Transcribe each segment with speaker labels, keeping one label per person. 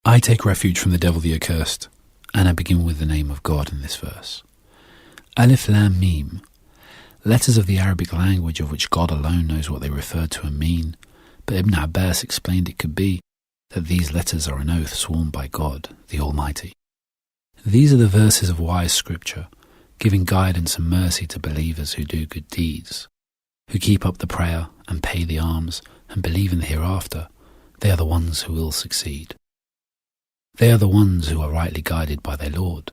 Speaker 1: I take refuge from the devil the accursed, and I begin with the name of God in this verse. Alif Lam Mim, letters of the Arabic language of which God alone knows what they refer to and mean, but Ibn Abbas explained it could be that these letters are an oath sworn by God, the Almighty. These are the verses of wise scripture, giving guidance and mercy to believers who do good deeds, who keep up the prayer and pay the alms and believe in the hereafter. They are the ones who will succeed. They are the ones who are rightly guided by their Lord,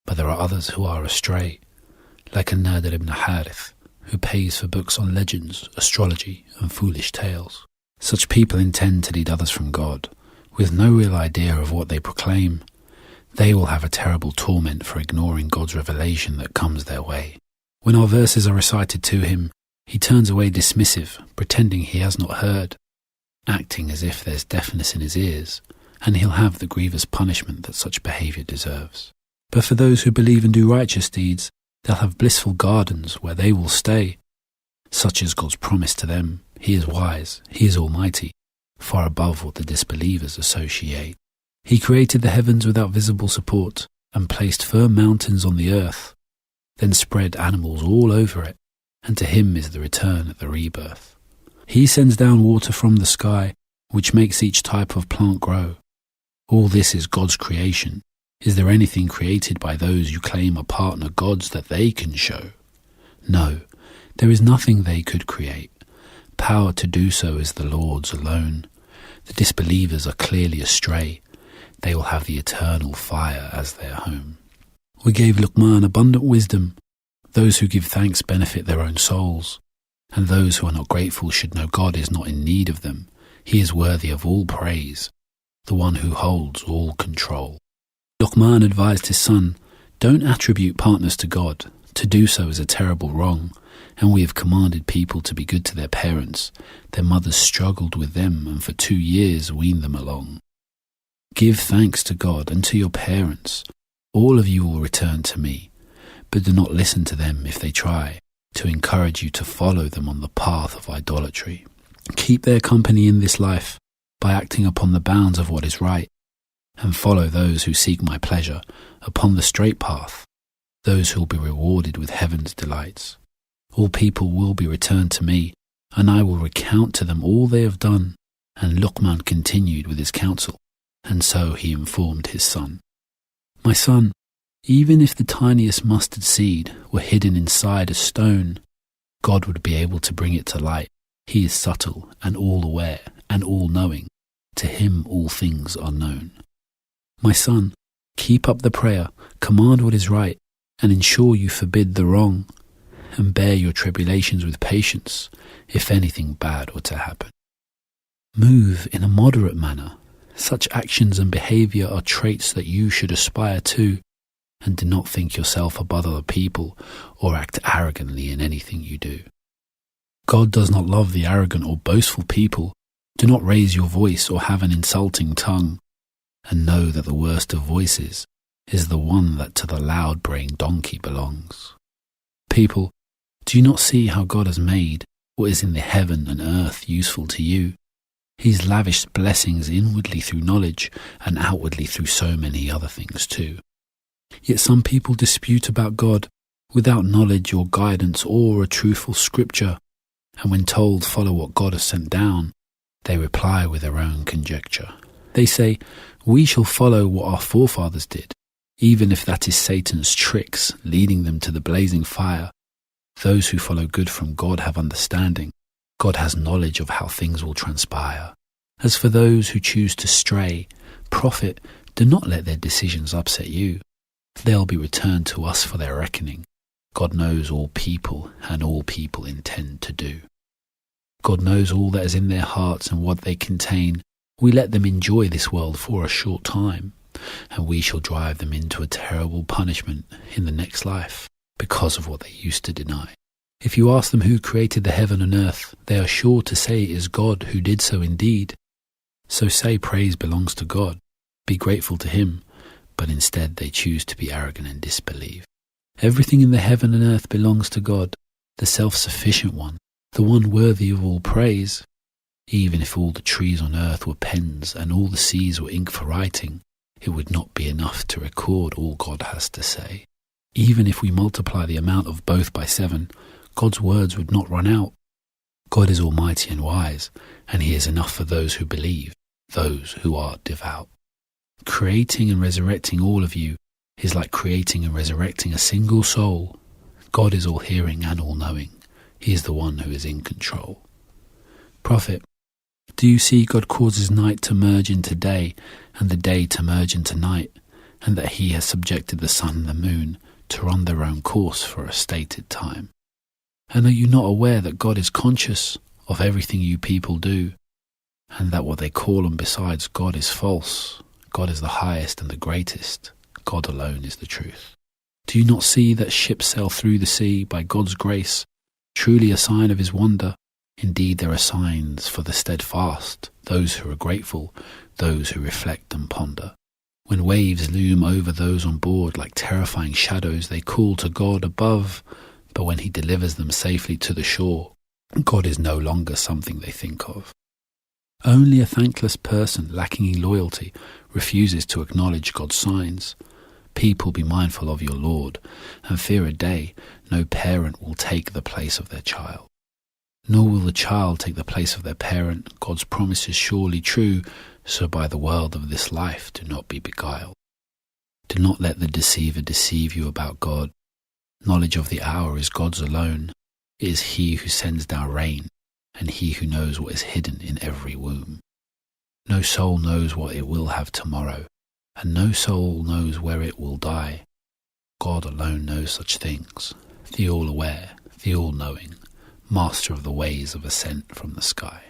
Speaker 1: but there are others who are astray, like Nadir ibn Harith, who pays for books on legends, astrology, and foolish tales. Such people intend to lead others from God, with no real idea of what they proclaim. They will have a terrible torment for ignoring God's revelation that comes their way. When our verses are recited to him, he turns away dismissive, pretending he has not heard, acting as if there's deafness in his ears, and he'll have the grievous punishment that such behaviour deserves. But for those who believe and do righteous deeds, they'll have blissful gardens where they will stay. Such is God's promise to them. He is wise, he is almighty, far above what the disbelievers associate. He created the heavens without visible support and placed firm mountains on the earth, then spread animals all over it, and to him is the return at the rebirth. He sends down water from the sky, which makes each type of plant grow. All this is God's creation. Is there anything created by those you claim are partner gods that they can show? No, there is nothing they could create. Power to do so is the Lord's alone. The disbelievers are clearly astray. They will have the eternal fire as their home. We gave Luqman abundant wisdom. Those who give thanks benefit their own souls, and those who are not grateful should know God is not in need of them. He is worthy of all praise, the one who holds all control. Luqman advised his son, "Don't attribute partners to God. To do so is a terrible wrong, and we have commanded people to be good to their parents. Their mothers struggled with them and for 2 years weaned them along. Give thanks to God and to your parents. All of you will return to me, but do not listen to them if they try to encourage you to follow them on the path of idolatry. Keep their company in this life by acting upon the bounds of what is right, and follow those who seek my pleasure upon the straight path, those who will be rewarded with heaven's delights. All people will be returned to me, and I will recount to them all they have done." And Luqman continued with his counsel, and so he informed his son, "My son, even if the tiniest mustard seed were hidden inside a stone, God would be able to bring it to light. He is subtle and all-aware and all-knowing. To him all things are known. My son, keep up the prayer, command what is right, and ensure you forbid the wrong, and bear your tribulations with patience, if anything bad were to happen. Move in a moderate manner. Such actions and behavior are traits that you should aspire to, and do not think yourself above other people or act arrogantly in anything you do. God does not love the arrogant or boastful people. Do not raise your voice or have an insulting tongue, and know that the worst of voices is the one that to the loud-braying donkey belongs. People, do you not see how God has made what is in the heaven and earth useful to you? He's lavished blessings inwardly through knowledge and outwardly through so many other things too. Yet some people dispute about God without knowledge or guidance or a truthful scripture, and when told follow what God has sent down, they reply with their own conjecture. They say, "We shall follow what our forefathers did, even if that is Satan's tricks leading them to the blazing fire. Those who follow good from God have understanding. God has knowledge of how things will transpire. As for those who choose to stray, Prophet, do not let their decisions upset you. They'll be returned to us for their reckoning. God knows all people, and all people intend to do. God knows all that is in their hearts and what they contain. We let them enjoy this world for a short time, and we shall drive them into a terrible punishment in the next life because of what they used to deny. If you ask them who created the heaven and earth, they are sure to say it is God who did so indeed. So say praise belongs to God. Be grateful to him, but instead they choose to be arrogant and disbelieve. Everything in the heaven and earth belongs to God, the self-sufficient one, the one worthy of all praise. Even if all the trees on earth were pens and all the seas were ink for writing, it would not be enough to record all God has to say. Even if we multiply the amount of both by 7, God's words would not run out. God is almighty and wise, and He is enough for those who believe, those who are devout. Creating and resurrecting all of you is like creating and resurrecting a single soul. God is all-hearing and all-knowing. He is the one who is in control. Prophet, do you see God causes night to merge into day and the day to merge into night, and that He has subjected the sun and the moon to run their own course for a stated time? And are you not aware that God is conscious of everything you people do, and that what they call on besides God is false? God is the highest and the greatest. God alone is the truth. Do you not see that ships sail through the sea by God's grace, truly a sign of His wonder? Indeed, there are signs for the steadfast, those who are grateful, those who reflect and ponder. When waves loom over those on board like terrifying shadows, they call to God above, but when He delivers them safely to the shore, God is no longer something they think of. Only a thankless person lacking in loyalty refuses to acknowledge God's signs. People, be mindful of your Lord, and fear a day no parent will take the place of their child. Nor will the child take the place of their parent. God's promise is surely true, so by the world of this life do not be beguiled. Do not let the deceiver deceive you about God. Knowledge of the hour is God's alone. It is He who sends down rain, and He who knows what is hidden in every womb. No soul knows what it will have tomorrow, and no soul knows where it will die. God alone knows such things, the all-aware, the all-knowing, master of the ways of ascent from the sky.